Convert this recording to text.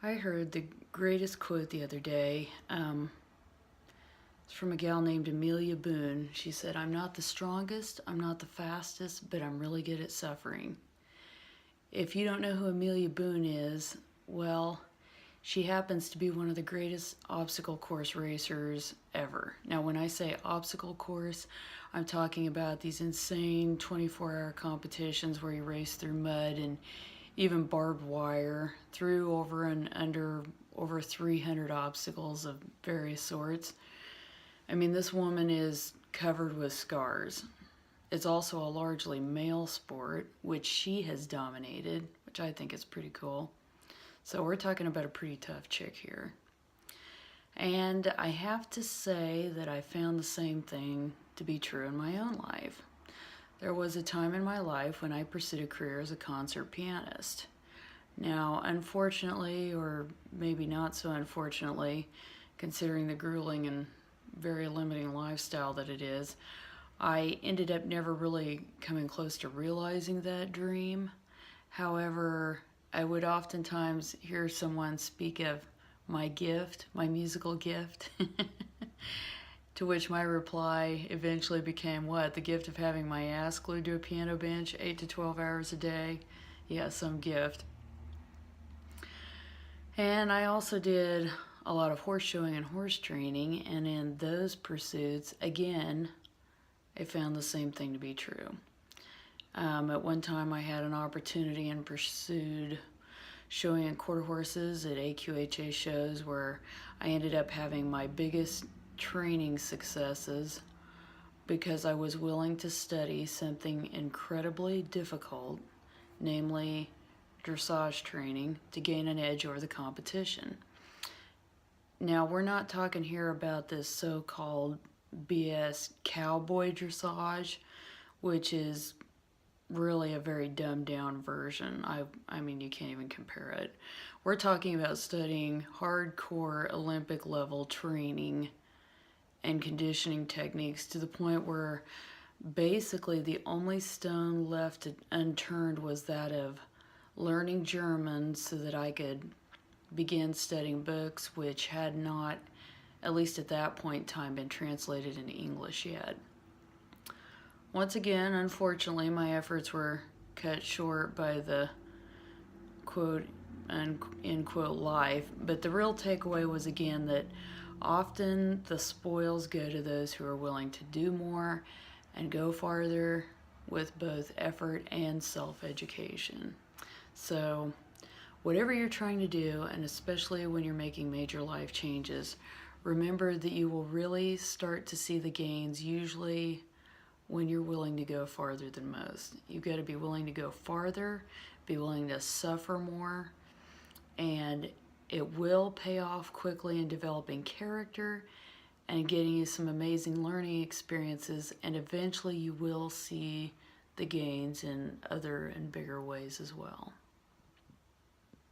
I heard the greatest quote the other day. It's from a gal named Amelia Boone. She said, "I'm not the strongest, I'm not the fastest, but I'm really good at suffering." If you don't know who Amelia Boone is, well, she happens to be one of the greatest obstacle course racers ever. Now, when I say obstacle course, I'm talking about these insane 24-hour competitions where you race through mud and even barbed wire, through, over, and under over 300 obstacles of various sorts. I mean, this woman is covered with scars. It's also a largely male sport, which she has dominated, which I think is pretty cool. So we're talking about a pretty tough chick here. And I have to say that I found the same thing to be true in my own life. There was a time in my life when I pursued a career as a concert pianist. Now, unfortunately, or maybe not so unfortunately, considering the grueling and very limiting lifestyle that it is, I ended up never really coming close to realizing that dream. However, I would oftentimes hear someone speak of my gift, my musical gift, to which my reply eventually became what? The gift of having my ass glued to a piano bench 8 to 12 hours a day? Yeah, some gift. And I also did a lot of horse showing and horse training, and in those pursuits, again, I found the same thing to be true. At one time, I had an opportunity and pursued showing and quarter horses at AQHA shows where I ended up having my biggest training successes because I was willing to study something incredibly difficult, namely dressage training, to gain an edge over the competition. Now, we're not talking here about this so-called BS cowboy dressage, which is really a very dumbed down version. I mean, you can't even compare it. We're talking about studying hardcore Olympic level training and conditioning techniques to the point where basically the only stone left unturned was that of learning German so that I could begin studying books which had not, at least at that point in time, been translated into English yet. Once again, unfortunately, my efforts were cut short by the quote unquote life, but the real takeaway was again that often the spoils go to those who are willing to do more and go farther with both effort and self-education. So whatever you're trying to do, and especially when you're making major life changes, remember that you will really start to see the gains usually when you're willing to go farther than most. You've got to be willing to go farther, be willing to suffer more, and it will pay off quickly in developing character and getting you some amazing learning experiences, and eventually you will see the gains in other and bigger ways as well.